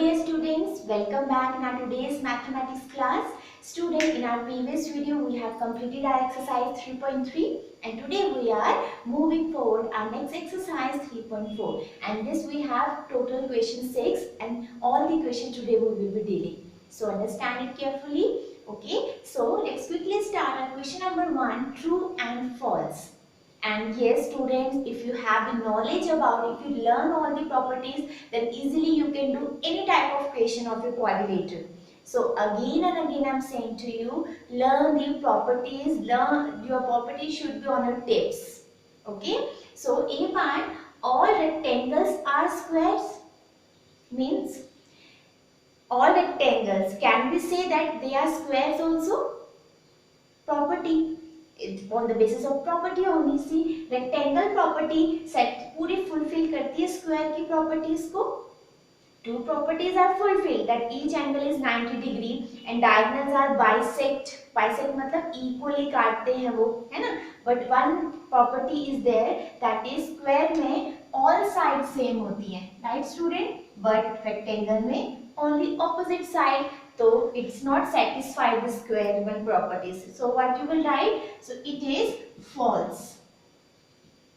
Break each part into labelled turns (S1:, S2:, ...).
S1: dear students, welcome back in our today's mathematics class. Student, in our previous video we have completed our exercise 3.3 and today we are moving forward our next exercise 3.4 and this we have total question 6 and all the questions today we will be dealing. So understand it carefully. Okay, so let's quickly start our question number 1, true and false. And yes students, if you have the knowledge about, if you learn all the properties, then easily you can do any type of question of your quadrilateral. So again and again I'm saying to you, learn the properties, learn your properties should be on your tips. Okay, so A part, all rectangles are squares, means all rectangles, can we say that they are squares also? Property, on the basis of property only. See, rectangle property set पूरी fulfill करती है square की properties को. Two properties are fulfilled, that each angle is 90 degree and diagonals are bisect. Bisect मतलब equally काटते हैं वो, है ना. But one property is there, that is square में all sides same होती हैं, right student? But rectangle में only opposite side. So it's not satisfied the square one properties. So what you will write? So it is false.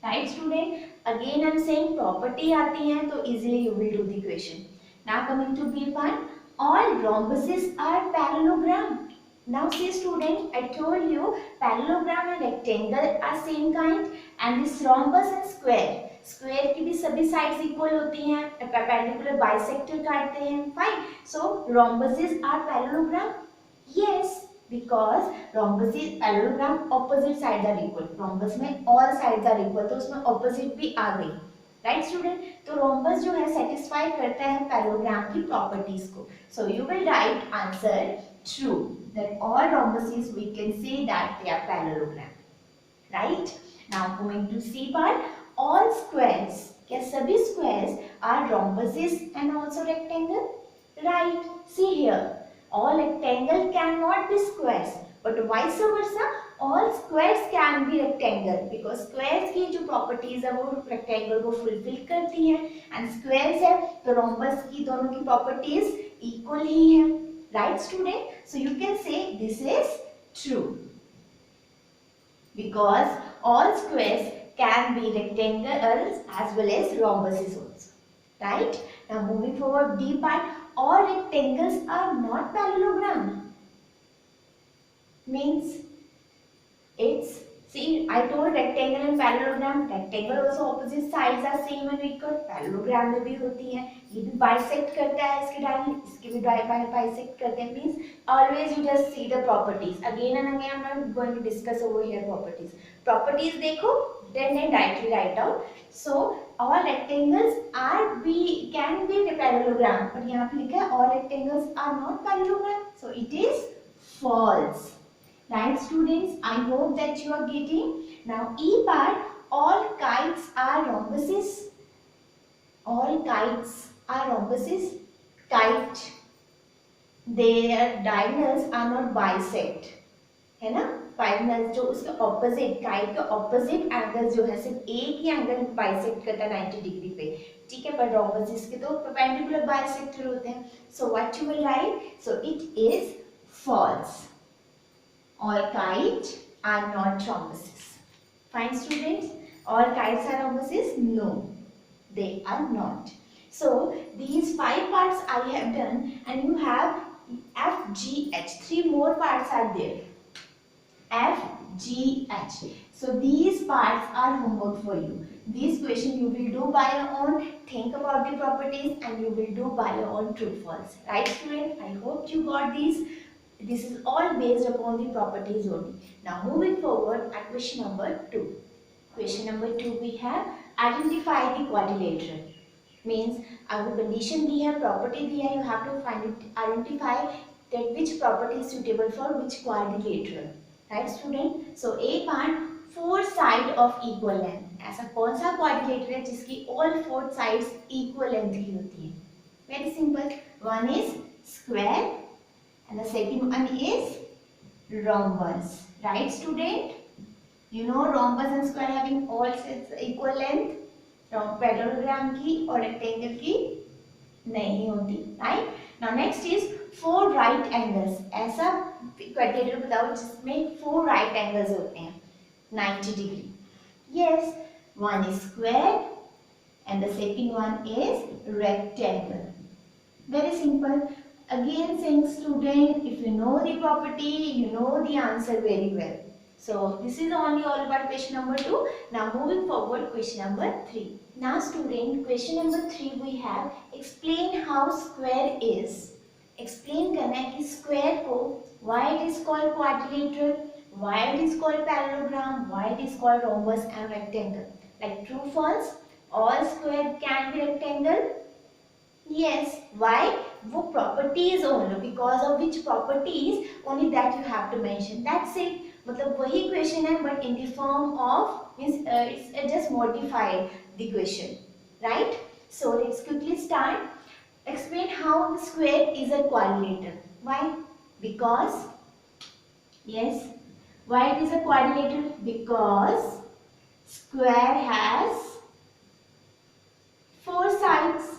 S1: Right student? Again I am saying property आती है तो easily you will do the question. Now coming to B part, all rhombuses are parallelogram. Now see student, I told you parallelogram and rectangle are same kind and this rhombus and square. Square की भी सभी sides equal होती हैं, perpendicular bisector काटते हैं, fine. So rhombuses are parallelogram. Yes, because rhombuses parallelogram opposite sides are equal. rhombus में all sides are equal तो उसमें opposite भी आ गई, राइट स्टूडेंट. तो rhombus जो है सेटिस्फाई करता है पैरेललोग्राम की प्रॉपर्टीज को. So you will right answer true, that all rhombuses we can say that they are parallelogram, right? Now going to C part, all squares, क्या सभी squares are rhombuses and also rectangle? Right. See here, all rectangle cannot be squares, but vice versa, all squares can be rectangle because squares की जो properties है वो rectangle को fulfill करती हैं and squares है तो rhombus की दोनों की properties equal ही है, right student? So you can say this is true because all squares can be rectangles as well as rhombuses also, right? Now moving forward, D part, all rectangles are not parallelogram, means it's, see I told rectangle and parallelogram, rectangle also opposite sides are same and equal, parallelogram में भी होती है, ये भी bisect करता है इसके diagonal, इसके भी bisect करते हैं, means always you just see the properties. Again and again I'm not going to discuss over here properties. Properties देखो, then I directly write down. So all rectangles are be can be the parallelogram, but यहाँ पे लिखा है all rectangles are not parallelogram, so it is false. Right students, I hope that you are getting. Now E part, all kites are rhombuses. All kites are rhombuses. Kite, their diagonals are not bisect, है ना. diagonals जो उसके opposite, kite के opposite angles जो है सिर्फ एक ही angle bisect करता है 90 डिग्री पे, ठीक है. पर rhombuses के तो perpendicular bisector होते हैं. So what you will write? So it is false. All kites are not rhombuses. Fine students, all kites are rhombuses? No, they are not. So these 5 parts I have done and you have F, G, H. 3 more parts are there. F, G, H. So these parts are homework for you. These questions you will do by your own. Think about the properties and you will do by your own true false. Right student? I hope you got these. This is all based upon the properties only. Now moving forward at question number 2. Question number 2 we have identify the quadrilateral. Means our condition दी है, property दी है, you have to find it, identify that which property is suitable for which quadrilateral. Right student? So A part, 4 sides of equal length. ऐसा कौन सा quadrilateral है जिसकी all 4 sides equal length की होती है? Very simple. One is square and the second one is rhombus, right student? You know rhombus and square having all sides equal length, parallelogram की और rectangle की. नहीं होती, right. Now next is 4 right angles. ऐसा quadrilateral बताओ जिसमें 4 right angles होते हैं 90 degree. Yes, one is square and the second one is rectangle. Very simple. Again saying student, if you know the property, you know the answer very well. So this is only all about question number 2. Now moving forward, question number 3. Now student, question number 3 we have explain how square is. Explain करना है कि square को why it is called quadrilateral, why it is called parallelogram, why it is called rhombus and rectangle. Like true false, all square can be rectangle. Yes, why? वो properties only, because of which properties only that you have to mention. That's it. मतलब वही question है but in the form of means it's just modified the question, right? So let's quickly start. Explain how the square is a quadrilateral. Why? Because yes, why it is a quadrilateral? Because square has 4 sides,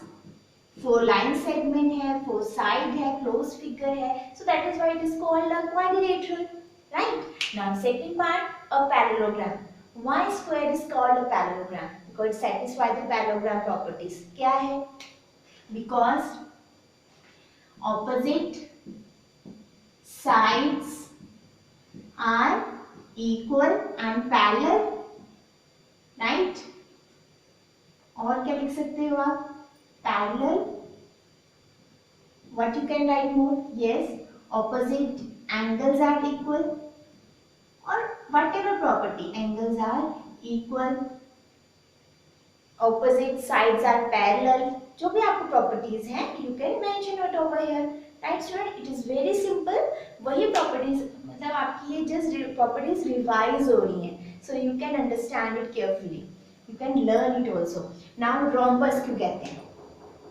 S1: 4 line segment है, 4 side है, close figure है, so that is why it is called a quadrilateral, right? Now second part, a parallelogram. Why square is called a parallelogram? Because it satisfies the parallelogram properties. क्या है? Because opposite sides are equal and parallel, right? और क्या लिख सकते हो आप? Parallel. What you can write more? Yes, opposite angles are equal, or whatever property, angles are equal, opposite sides are parallel, जो भी आपको properties हैं you can mention it over here, right student? It is very simple. वही properties मतलब आपकी ये just properties revise हो रही हैं, so you can understand it carefully, you can learn it also. Now rhombus क्यों कहते हैं?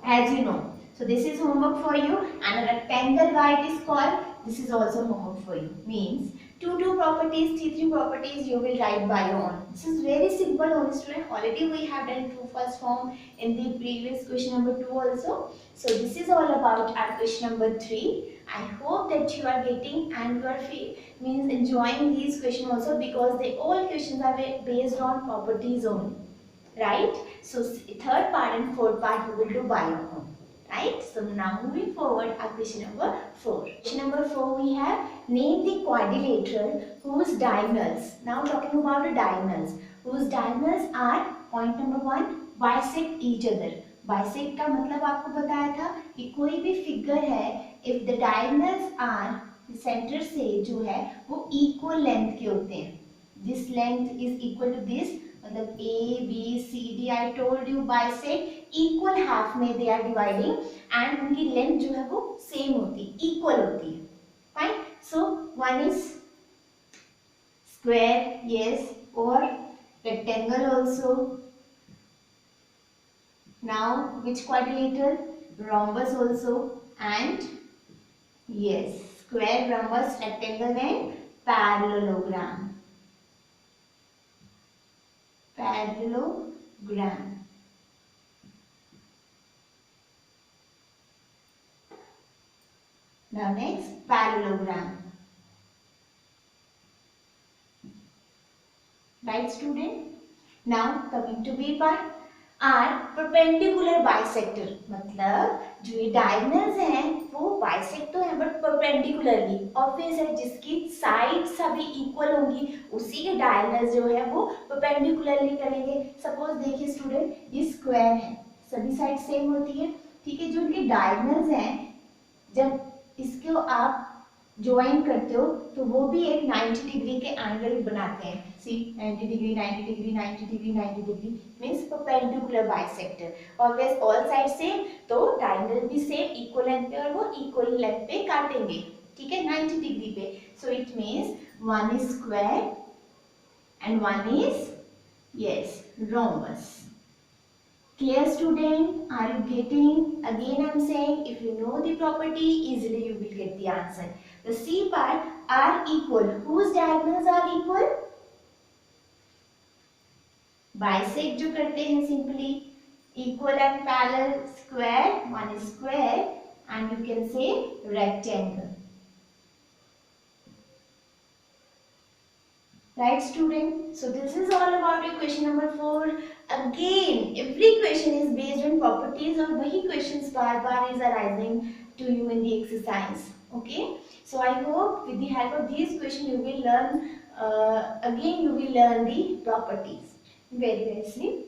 S1: As you know, so this is homework for you, and a rectangle why it is called, this is also homework for you. Means 2 properties, 3 properties you will write by your own. This is very simple only student. Already we have done true false form in the previous question number 2 also. So this is all about our question number 3. I hope that you are getting and you are means enjoying these questions also, because they all questions are based on properties only. Right? So third part and fourth part you will do by your own. Right? So now moving forward, our question number 4. Question number 4 we have name the quadrilateral whose diagonals. Now talking about the diagonals. Whose diagonals are point number 1 bisect each other. Bisect का मतलब आपको बताया था कि कोई भी figure है if the diagonals are centre से जो है वो equal length के होते हैं. This length is equal to this. मतलब A, B, C, D, I told you bisect equal half में they are dividing and उनकी length जो है वो same होती है, equal होती है. Fine. So one is square, yes, or rectangle also. Now which quadrilateral? Rhombus also, and yes, square, rhombus, rectangle and parallelogram. Parallelogram. Now next, parallelogram. Right student? Now coming to B part, are perpendicular bisector. मतलब जो ये diagonals हैं वो bisect तो हैं but perpendicularly. Obvious है जिसकी sides सभी equal होंगी उसी के diagonals जो है वो perpendicularly करेंगे. Suppose देखिए student, ये square है, सभी sides same होती है, ठीक है? जो इनके diagonals हैं जब इसको आप ज्वाइन करते हो तो वो भी एक 90 डिग्री के एंगल बनाते हैं. सी 90 degree 90 degree 90 degree 90 degree means perpendicular bisector. Always all side same तो डायगोनल भी सेम इक्वल लेंथ पे और वो इक्वल लेंथ पे काटेंगे, ठीक है, 90 डिग्री पे. So it means one is square and one is yes rhombus. Clear student? Are you getting? Again I am saying, if you know the property, easily you will get the answer. The C part are equal. Whose diagonals are equal? Bisect जो करते हैं simply equal and parallel square, one is square, and you can say rectangle. Right, student? So this is all about your question number 4. Again, every question is based on properties और वही questions बार-बार is arising to you in the exercise. Okay? So I hope with the help of these questions you will learn again you will learn the properties very nicely.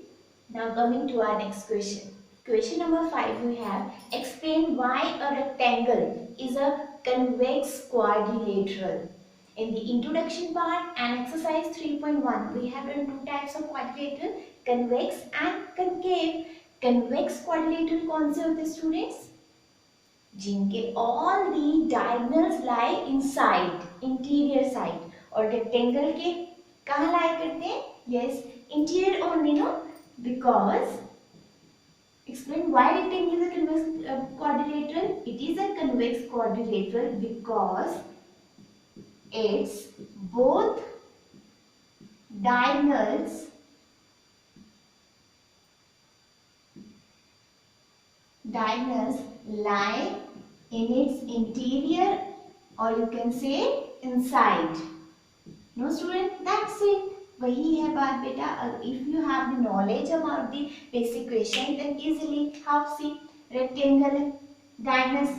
S1: Now coming to our next question. Question number 5 we have explain why a rectangle is a convex quadrilateral. In the introduction part and exercise 3.1, we have done two types of quadrilateral, convex and concave. Convex quadrilateral कौन से होते students? जिनके all the diagonals lie inside, interior side, और rectangle के कहाँ lie करते हैं? Yes, interior only, no? Because explain why rectangle is a convex quadrilateral. It is a convex quadrilateral because its both diagonals lie in its interior, or you can say inside. No student, that's it. वही है बात बेटा. If you have the knowledge about the basic question, then easily how see rectangle diagonals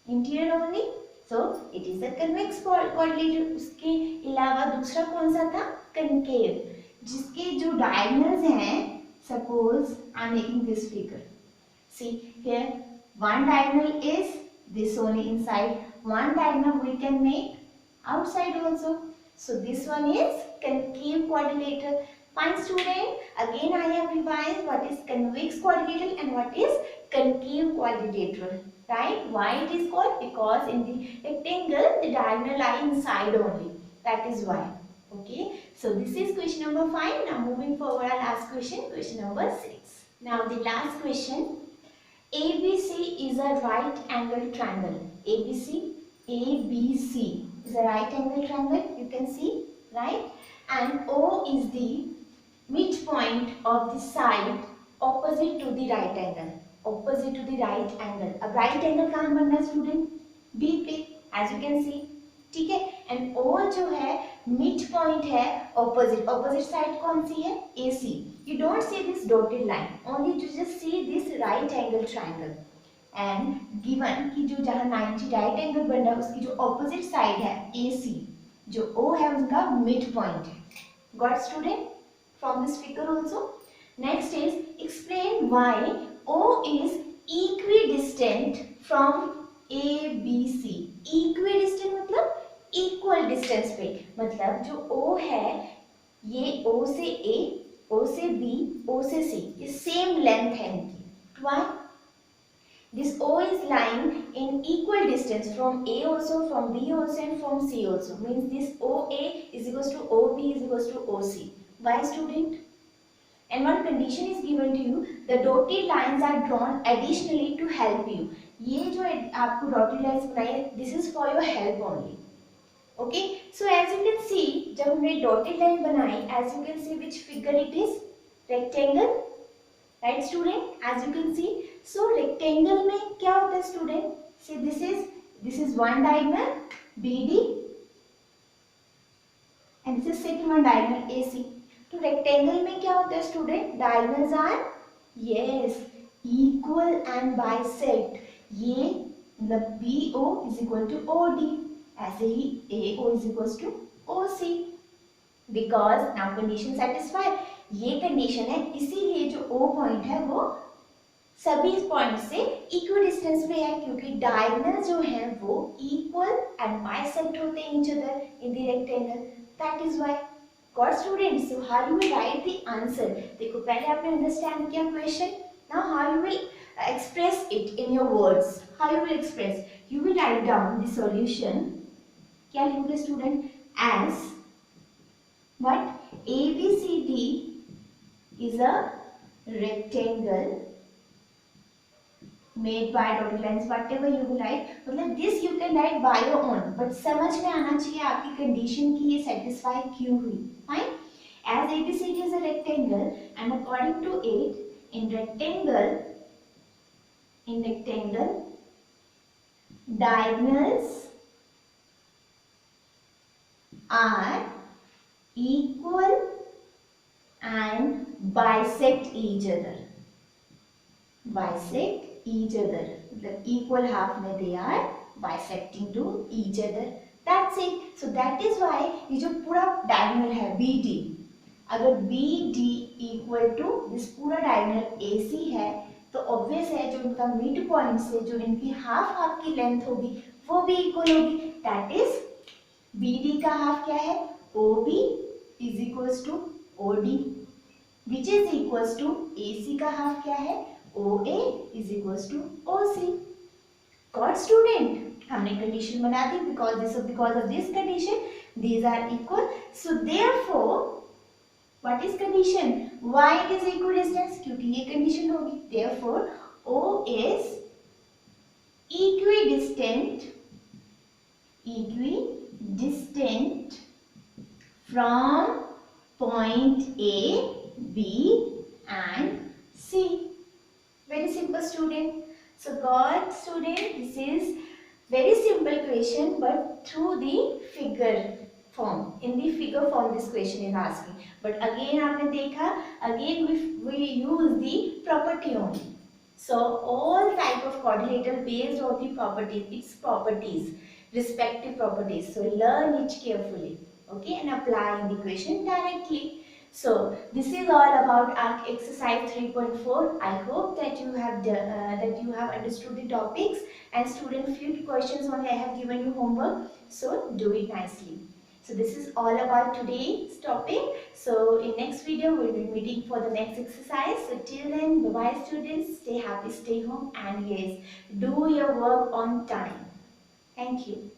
S1: interior only. So it is a convex quadrilateral. उसके अलावा दूसरा कौन सा था? Concave, जिसके जो diagonals हैं, suppose I am making this figure. See here, one diagonal is this only inside, one diagonal we can make outside also. So this one is concave quadrilateral. Fine student, again I have revised what is convex quadrilateral and what is concave quadrilateral. Right? Why it is called? Because in the rectangle the diagonal lie inside only. That is why. Okay. So this is question number 5. Now moving forward, our last question, question number 6. Now the last question. ABC is a right angle triangle. ABC is a right angle triangle. You can see, right? And O is the midpoint of the side opposite to the right angle. Opposite to the right angle. अब right angle कहाँ बनना है student? B पे, as you can see. ठीक है? And O जो है midpoint है opposite. Opposite side कौन सी है? AC. You don't see this dotted line. Only you just see this right angle triangle. And given कि जो जहाँ 90 right angle बन रहा है उसकी जो opposite side है AC, जो O है उसका midpoint है. Got student? From this figure also. Next is explain why O is equidistant from ABC. Equidistant मतलब equal distance पे. मतलब जो O है ये O से A, O से B, O से C ये same length है इनकी. Why? This O is lying in equal distance from A also, from B also and from C also. Means this OA is equals to OB is equals to OC. Why student? And one condition is given to you. The dotted lines are drawn additionally to help you. ये जो आपको dotted lines बनाई है, this is for your help only. Okay. So as you can see, जब हमने dotted line बनाई, as you can see which figure it is? Rectangle. Right student? As you can see. So rectangle में क्या होता है student? See this is one diagonal BD and this is second one diagonal AC. तो rectangle में क्या होता है student? Diagonals are yes equal and bisect. ये मतलब BO is equal to OD. ऐसे ही AO is equals to OC. Because now condition satisfied. ये condition है इसीलिए जो O point है वो सभी पॉइंट से इक्विडिस्टेंस पे है क्योंकि डायगोनल जो है वो इक्वल एंड बाइसेक्ट होते हैं each other in the rectangle. That is why. Got students, so how you will write the answer. देखो पहले आपने अंडरस्टैंड किया question. Now how you will express it in your words. How you will express? You will write down the solution. क्या लिखोगे student? As what? ABCD is a rectangle made by dotted lines. Whatever you will write, मतलब this you can write by your own, but समझ में आना चाहिए आपकी condition की ये satisfy क्यों हुई. Fine. As ABCD is a rectangle, and according to it, in rectangle, diagonals are equal and bisect each other. Bisect each other. The equal half में they are bisecting to each other. That's it. So that is why ये जो पूरा diagonal है BD, अगर BD equal to this पूरा diagonal AC है, तो obvious है जो इनका मिड पॉइंट से जो इनकी हाफ हाफ की लेंथ होगी वो भी इक्वल होगी. दैट इज BD का हाफ क्या है? OB is equals to OD, which is equals to AC का हाफ क्या है? OA is equals to OC. Got student? हमने कंडीशन बना दी because of this condition these are equal. So therefore what is condition? Why it is equidistant? क्योंकि ये condition होगी. Therefore O is equidistant from point A, B and C. Very simple student. So got student, this is very simple question but through the figure form. In the figure form this question is asking. But again आपने देखा, again we use the property only. So all type of quadrilateral based on the properties, its properties, respective properties. So learn it carefully, okay, and apply in the question directly. So this is all about our exercise 3.4. I hope that you have understood the topics, and student few questions only I have given you homework. So do it nicely. So this is all about today's topic. So in next video we will be meeting for the next exercise. So till then, bye bye students. Stay happy, stay home, and yes, do your work on time. Thank you.